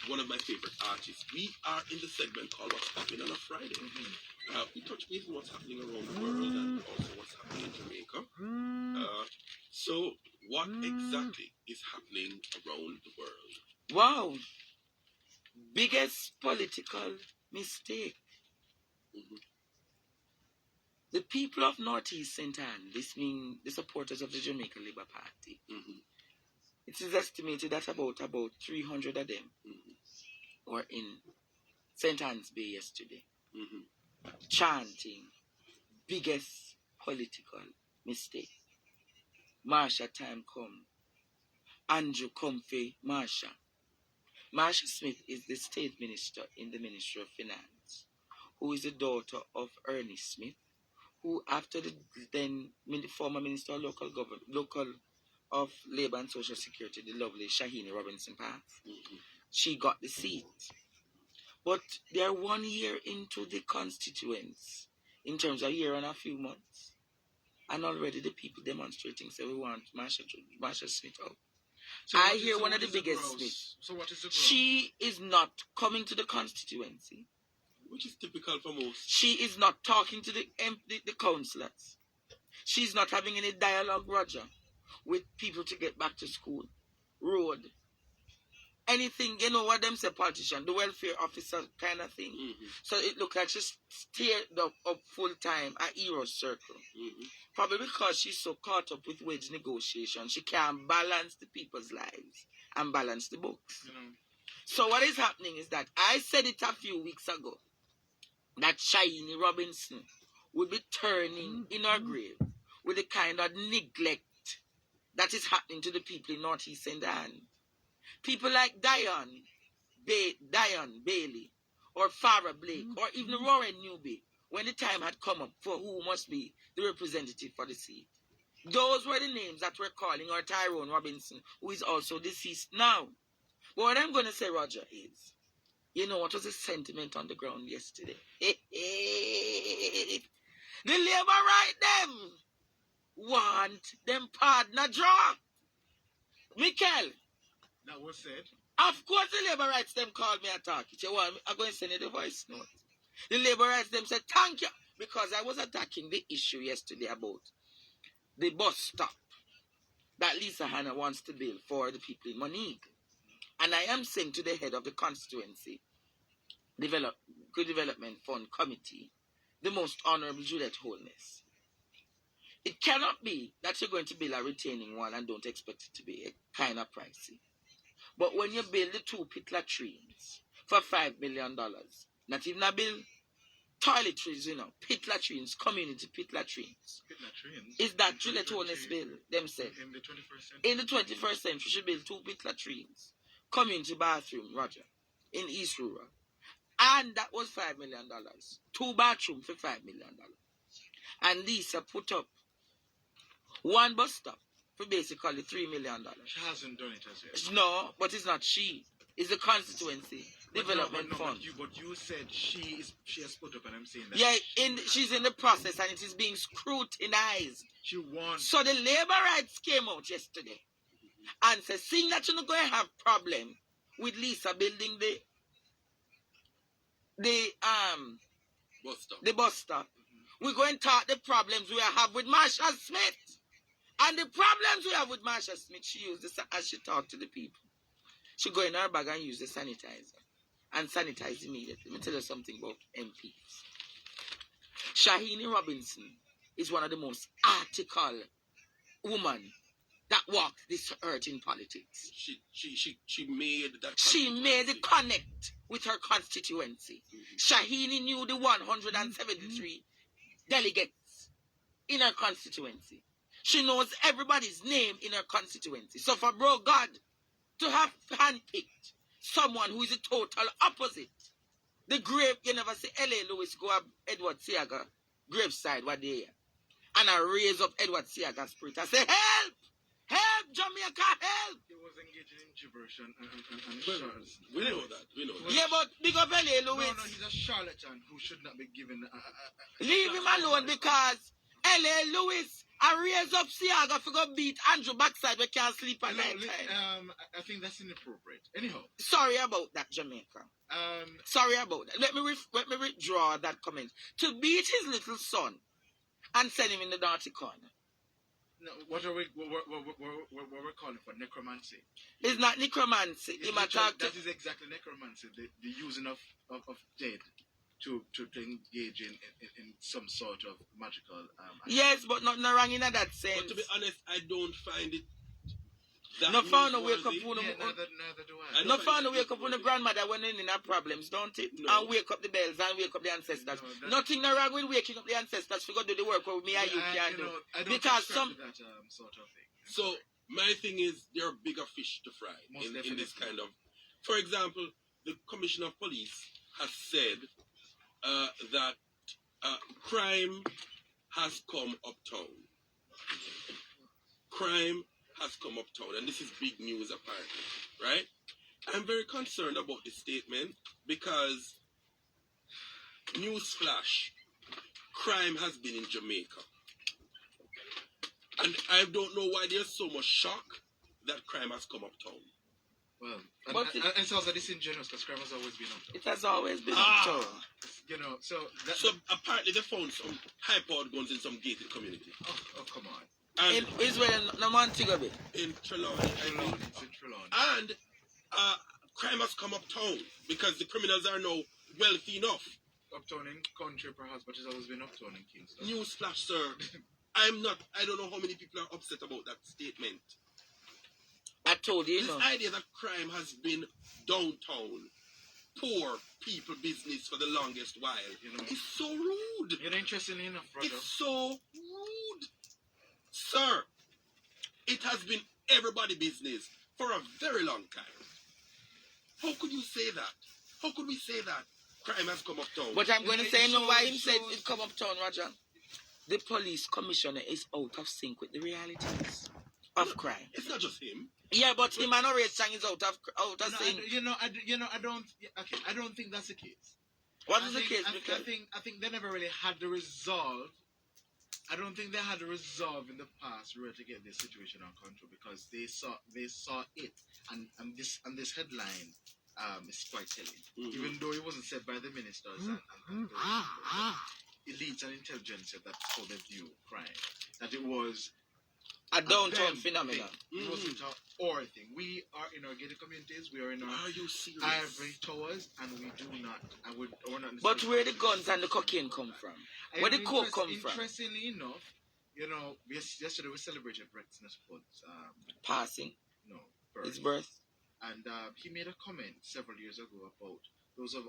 one of my favorite artists. We are in the segment called What's Happening on a Friday. We touch base on what's happening around the world and also what's happening in Jamaica. So, what exactly is happening around the world? Wow. Biggest political mistake. The people of Northeast St. Ann, this means the supporters of the Jamaica Labour Party, it is estimated that about 300 of them were in St. Ann's Bay yesterday, chanting biggest political mistake. Marsha time come. Andrew Comfy Marsha. Marsha Smith is the state minister in the Ministry of Finance, who is the daughter of Ernest Smith, who after the then former Minister of Local of Labour and Social Security, the lovely Shahini Robinson passed, she got the seat. But they are 1 year into the constituents, in terms of a year and a few months, and already the people demonstrating say we want Marsha Smith out. So I hear one of the biggest Smith. So what is the She is not coming to the constituency. Which is typical for most. She is not talking to the councillors. She's not having any dialogue, Roger, with people to get back to school, road, anything, you know what them say, politician, the welfare officer kind of thing. So it looks like she's steered up full time a hero circle. Probably because she's so caught up with wage negotiation, she can't balance the people's lives and balance the books. So what is happening is that I said it a few weeks ago, that Shahini Robinson would be turning in her grave with the kind of neglect that is happening to the people in Northeast St. Ann. People like Diane Bailey or Farah Blake or even Warren Newby, when the time had come up for who must be the representative for the seat. Those were the names that were calling, or Tyrone Robinson, who is also deceased now. But what I'm going to say, Roger, is, you know what was the sentiment on the ground yesterday? The Labour right them want them partner draw. Mikel. That was said. Of course the Labour rights them called me a talk. I'm going to send you the voice note. The Labour rights them said thank you, because I was attacking the issue yesterday about the bus stop that Lisa Hanna wants to build for the people in Monique. And I am saying to the head of the constituency Development Fund Committee, the most honourable Juliet Holness, it cannot be that you're going to build a retaining wall and don't expect it to be kind of pricey. But when you build the 2 pit latrines for $5 million, not even a bill, toiletries, pit latrines, community pit latrines. Pit latrines? Is that Juliet Holness bill, them said? In the 21st century? In the 21st century, you should build 2 pit latrines, community bathroom, Roger, in East Rural. And that was $5 million. 2 bathrooms for $5 million. And Lisa put up 1 bus stop for basically $3 million. She hasn't done it as yet. No, but it's not she. It's the constituency development fund. But you said she has put up, and I'm saying that. Yeah, she's in the process, and it is being scrutinized. She wants. So the Labour rights came out yesterday and said, seeing that you're not going to have problem with Lisa building the bus stop, we're going to talk the problems we have with Marsha Smith. And the problems we have with Marsha Smith, she used this as she talked to the people. She go in her bag and use the sanitizer and sanitize immediately. Let me tell you something about MPs. Shahini Robinson is one of the most article women that walk this earth in politics. She made that. She made the connect with her constituency. Shahini knew the 173 delegates in her constituency. She knows everybody's name in her constituency. So for bro God to have handpicked someone who is a total opposite, the grave, you never see L.A. Lewis go up Edward Seaga graveside what day, and I raise up Edward Seaga's spirit. I say, help! Help, Jamaica, help! He was engaging in gibberish and we know that. Yeah, but big up L.A. Lewis. No, he's a charlatan who should not be given. Leave him alone, because L.A. Lewis I raise up Siaga for go beat Andrew backside. We can't sleep at night time. I think that's inappropriate. Anyhow. Sorry about that, Jamaica. Sorry about that. Let me withdraw that comment. To beat his little son and send him in the dirty corner. No, what are we calling for? Necromancy. It's not necromancy. That is exactly necromancy. The using of dead to engage in some sort of magical. Yes, but not wrong in that sense. But to be honest, I don't find it. No found a wake up neither do I. No found a wake up when the grandmother went in her problems, don't it? No. And wake up the bells and wake up the ancestors. No, nothing wrong with waking up the ancestors for go do the work what me and you can do. I don't because subscribe to that sort of thing. So my thing is there are bigger fish to fry in this kind of. For example, the Commissioner of Police has said that crime has come uptown. Crime has come uptown, and this is big news apparently, right? I'm very concerned about this statement because, newsflash, crime has been in Jamaica. And I don't know why there's so much shock that crime has come uptown. Well, and it's also disingenuous because crime has always been uptown. It has always been uptown. You know, so apparently they found some high-powered guns in some gated community. Oh come on. And in Israel, no Montego Bay. In Trelawney. And crime has come uptown because the criminals are now wealthy enough. Uptown in country perhaps, but it's always been uptown in Kingston. Newsflash, sir. I don't know how many people are upset about that statement. I told you, this idea that crime has been downtown, poor people business for the longest while, it's so rude. You're interested enough, brother. It's so rude. Sir, it has been everybody business for a very long time. How could you say that? How could we say that? Crime has come uptown. But I'm going to say why he said it come uptown, Roger. The police commissioner is out of sync with the realities of crime. It's not just him. Yeah, but him and Horace Chang is out of sync. I don't think that's the case. What is the case? I think they never really had the resolve. I don't think they had a resolve in the past really to get this situation on control because they saw it and this headline is quite telling. Even though it wasn't said by the ministers and elites and intelligentsia, that's how they view crime. That it was a downtown phenomenon. It wasn't our thing. We are in our gated communities. We are in our ivory towers, and we do not. We're not. But where the guns and the cocaine come from? Where the coke come from? Interestingly enough, yesterday we celebrated Rex Nesbitt's passing. No, birth. His birth. And he made a comment several years ago about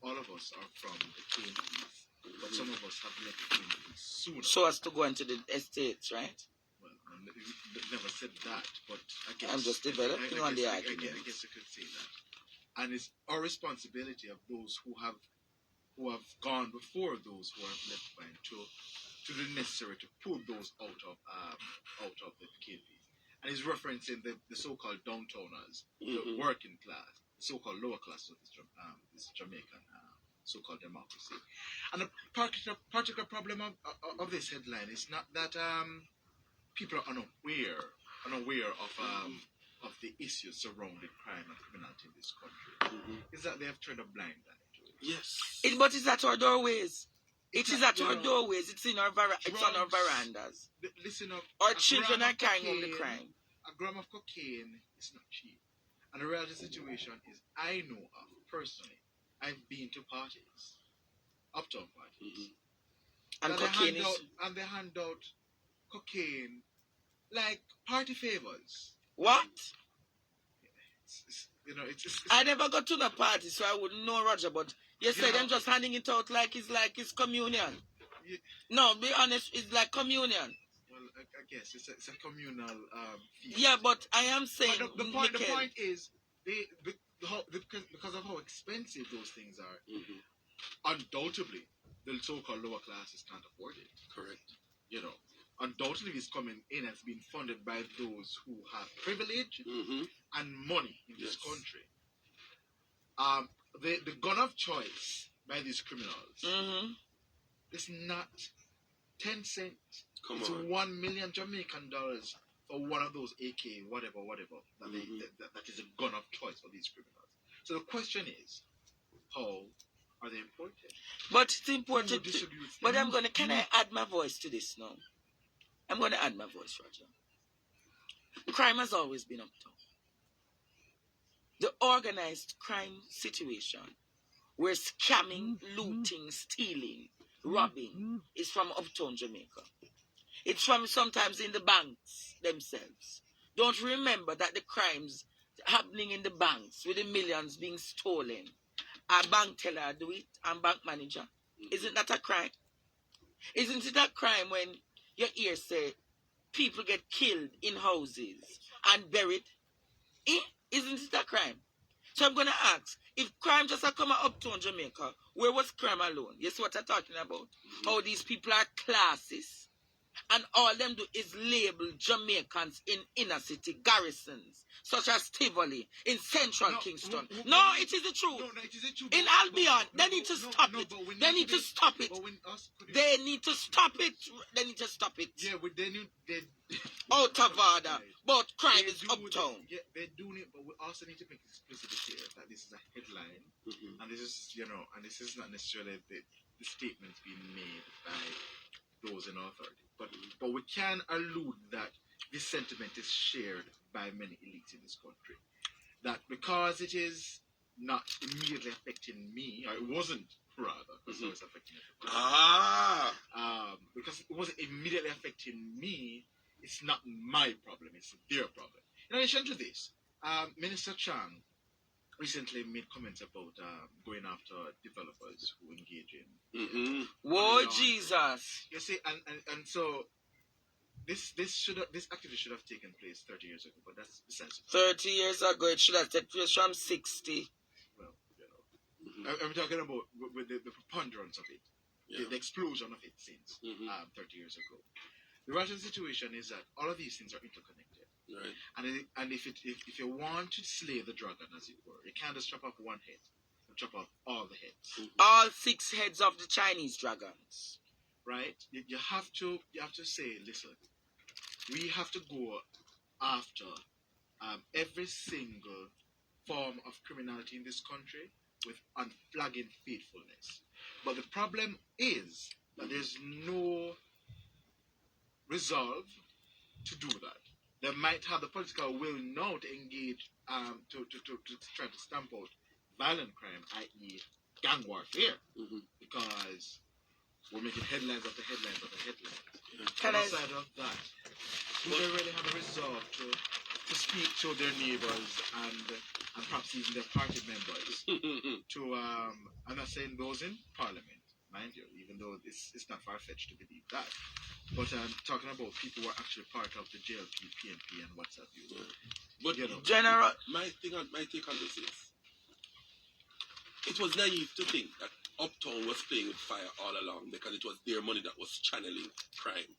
all of us are from the cane fields, but some of us have left the cane fields sooner. So as to go into the estates, right? Never said that, but I guess I'm just developing on the argument. I guess I could say that, and it's our responsibility of those who have gone before those who have left behind to do the necessary to pull those out of the cane. And he's referencing the so-called downtowners, the working class, the so-called lower class of this Jamaican so-called democracy. And the particular problem of this headline is not that people are unaware of the issues surrounding crime and criminality in this country. Is that they have turned a blind eye to it. Yes. But it's at our doorways. It is at our doorways. It's in it's on our verandas. Listen up. Our children are carrying on the crime. A gram of cocaine is not cheap. And the real situation is, I know of personally, I've been to parties, uptown parties, and cocaine and they hand out cocaine like party favors. What? It's I never got to the party, so I wouldn't know, Roger. But you say them just handing it out like it's communion. Yeah. No, be honest, it's like communion. Well, I guess it's a communal feast. Yeah, but I am saying the point is because of how expensive those things are. Undoubtedly, the so-called lower classes can't afford it. Correct. Undoubtedly it's coming in as being funded by those who have privilege and money in this country. The gun of choice by these criminals is not 10 cents. Come It's on. 1 million Jamaican dollars for one of those AK, whatever, that is a gun of choice for these criminals. So the question is, how are they imported? But it's Who important. distributes But them? can I add my voice to this now? I'm going to add my voice, Roger. Crime has always been uptown. The organized crime situation where scamming, looting, stealing, robbing is from uptown Jamaica. It's from sometimes in the banks themselves. Don't remember that the crimes happening in the banks with the millions being stolen, a bank teller do it and bank manager. Isn't that a crime? Isn't it a crime when you hear say people get killed in houses and buried? Isn't it a crime? So I'm going to ask, if crime just come up uptown Jamaica, where was crime alone? Yes, what I'm talking about. How these people are classes, and all them do is label Jamaicans in inner city garrisons, such as Tivoli, in central Kingston. It is the truth. No, it is the truth. In Albion, they need to stop it. They need to stop it. They need to stop it. They need to stop it. Yeah, but they out of order. But crime is uptown. Yeah, they're doing it, but we also need to make it explicitly clear that this is a headline, and this is, and this is not necessarily the statements being made by those in authority. But we can allude that this sentiment is shared by many elites in this country. That because it is not immediately affecting me, or it wasn't rather, because it was affecting everybody. Because it wasn't immediately affecting me, it's not my problem, it's their problem. In addition to this, Minister Chang recently made comments about going after developers who engage in. Whoa, Jesus! You see, and so this activity should have taken place 30 years ago, but that's besides. 30 years ago, it should have taken place from 60. Well, I'm talking about with the preponderance of it, the explosion of it since 30 years ago. The Russian situation is that all of these things are interconnected. Right. And if you want to slay the dragon, as it were, you can't just chop off one head. You chop off all the heads. All 6 heads of the Chinese dragons. Right? You have to say, listen, we have to go after every single form of criminality in this country with unflagging faithfulness. But the problem is that there's no resolve to do that. They might have the political will now to engage to try to stamp out violent crime, i.e. gang warfare, because we're making headlines after headlines after headlines. Outside of that, do they really have a resolve to speak to their neighbors and perhaps even their party members I'm not saying those in parliament, mind you, even though it's not far-fetched to believe that. But I'm talking about people who are actually part of the JLP, PNP, and what's have you. But General, my take on this is, it was naive to think that Uptown was playing with fire all along because it was their money that was channeling crime,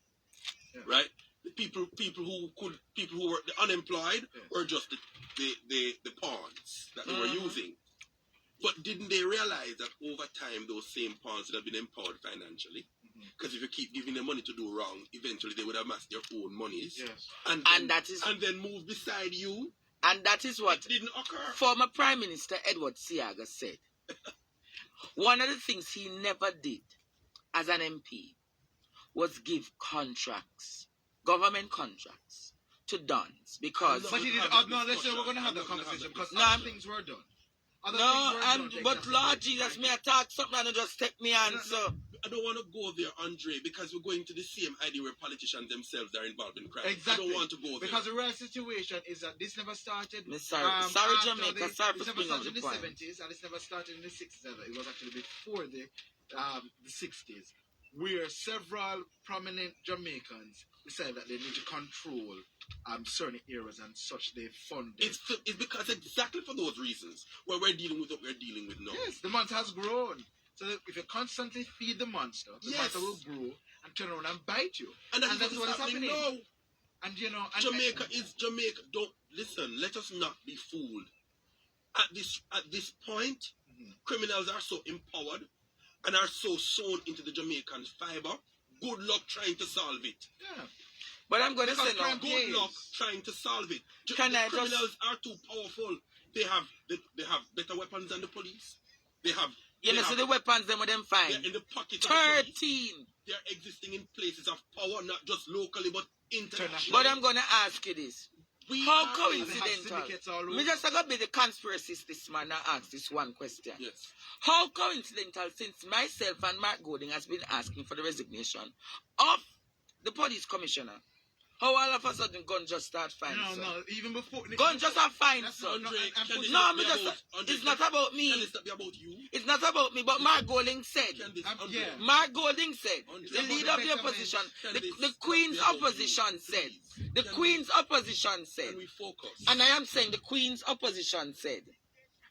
right? The people who were the unemployed were just the pawns that they were using. But didn't they realize that over time those same pawns would have been empowered financially? Because if you keep giving them money to do wrong, eventually they would amass their own monies. Yes. And then move beside you. And that is what didn't occur. Former Prime Minister Edward Seaga said. One of the things he never did as an MP was give contracts, government contracts, to Dons because. But he did. No, let's say we're going to have the conversation because things were done. But Lord Jesus, may I talk something and just take me answer. I don't want to go there, Andre, because we're going to the same idea where politicians themselves are involved in crime. Exactly. I don't want to go there. Because the real situation is that this never started. Sorry, Jamaica. Sorry for speaking on the point. It never started in the 70s, and it's never started in the 60s either. It was actually before the 60s, where several prominent Jamaicans decided that they need to control certain areas and such. They funded. It's because exactly for those reasons where we're dealing with what we're dealing with now. Yes, the monster has grown. So if you constantly feed the monster, the monster will grow and turn around and bite you. And that's what is happening now. And Jamaica is Jamaica. Don't listen. Let us not be fooled. At this point, criminals are so empowered and are so sewn into the Jamaican fiber good luck trying to solve it. Yeah. But I'm going to Because say no. good luck trying to solve it. Can The I just- criminals are too powerful. They have better weapons than the police. They have. You know, so the weapons them with them fine. They're in the pockets of the police. 13. They're existing in places of power, not just locally but internationally. But I'm going to ask you this. How coincidental? Me just going to be the conspiracist this man and ask this one question. Yes. How coincidental, since myself and Mark Golding has been asking for the resignation of the police commissioner, how all of a sudden gun just start fine? No, even before Gun just are fine, That's son. not- No, me just, it's not about me. Can this not be about you? It's not about me, but Mark Golding said. Can this, Yeah. Mark Golding said, It's the about leader the of the betterment. opposition, Can the this Queen's not be about opposition you? said, Please. the Can Queen's opposition said, Can we focus? and I am saying the Queen's opposition said,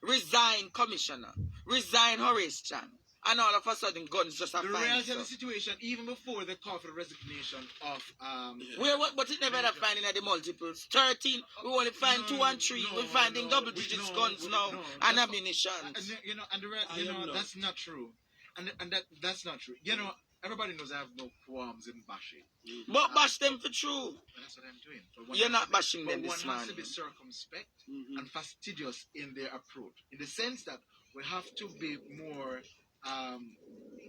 resign commissioner, resign Horace Chan, and all of a sudden guns just are the fine. reality of the So. situation, even before the call for the resignation of Yeah. Where what? But it never had finding at the multiples. 13. We only find 2 and 3. We're finding double digits guns now and ammunition. you know, and the I am not. that's not true, and that's not true. You know, everybody knows I have no qualms in bashing. But bash them for true. That's what I'm doing. But one You're has not to be- bashing but them this one has to morning. be circumspect Mhm. and fastidious in their approach, in the sense that we have to be more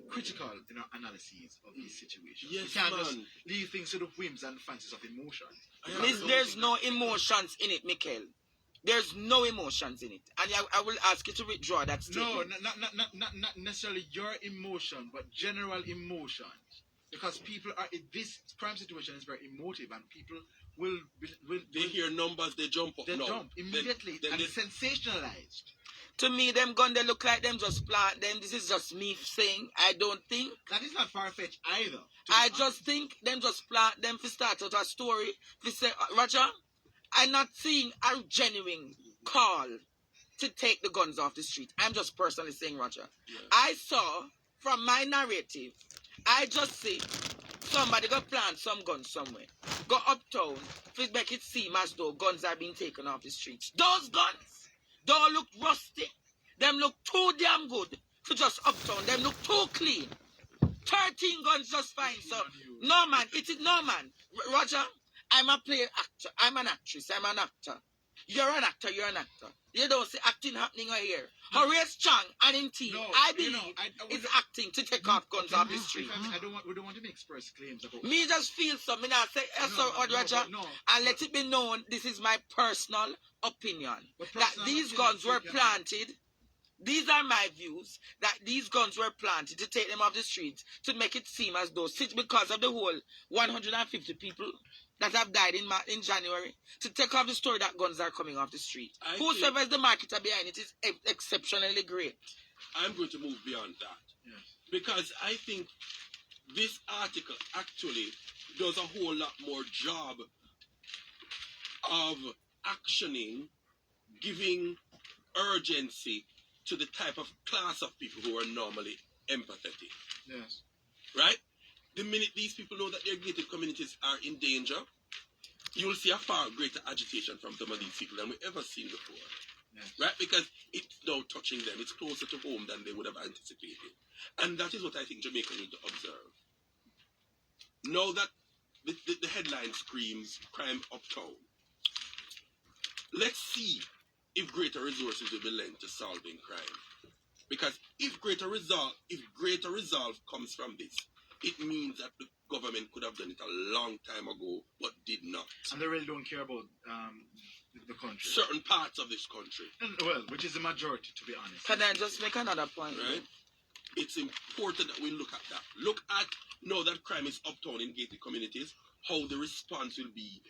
critical in our analyses of these situations. Yes, we can't just man. leave things to the whims and fancies of emotion. There's no emotions in it, Mikhail. There's no emotions in it. And I will ask you to withdraw that statement. No, not necessarily your emotion, but general emotions. Because people are, this crime situation is very emotive, and people will They hear numbers, they jump up. they no. jump immediately Then and they- sensationalized. To me, them gun, they look like them just plant them. This is just me saying, I don't think. That is not far fetched either. I just think them just plant them to start out a story. To say, Roger, I'm not seeing a genuine call to take the guns off the street. I'm just personally saying, Roger. Yeah. I saw from my narrative, I just see somebody go plant some guns somewhere. Go uptown to make it seem as though guns are being taken off the streets. Those guns don't look rusty. Them look too damn good for just uptown. Them look too clean. 13 guns just fine. So, no man, it is no man. Roger, I'm a player actor. I'm an actress. I'm an actor. You're an actor. You're an actor. You don't see acting happening here. Horace Chang and him team, No, I you believe, know, is acting to take off guns off the street. We don't want to make spurious claims about. Me just feel something. I say, Roger, no. and let it be known, this is my personal opinion. But That personal these opinion, guns were you can- planted. These are my views, that these guns were planted to take them off the streets, to make it seem as though, because of the whole 150 people that have died in January, to take off the story that guns are coming off the street. I Whosoever is the marketer behind it is exceptionally great. I'm going to move beyond that. Yes. Because I think this article actually does a whole lot more job of actioning, giving urgency to the type of class of people who are normally empathetic. Yes. Right? The minute these people know that their gated communities are in danger, you will see a far greater agitation from some of these people than we've ever seen before. Yes. Right? Because it's now touching them. It's closer to home than they would have anticipated. And that is what I think Jamaica need to observe. Now that the headline screams crime uptown, let's see if greater resources will be lent to solving crime. Because if greater resolve comes from this, it means that the government could have done it a long time ago, but did not. And they really don't care about the country. Certain parts of this country, Well, which is the majority, to be honest. Can I just make another point? right? It's important that we look at that. Look at, now that crime is uptown in gated communities, how the response will be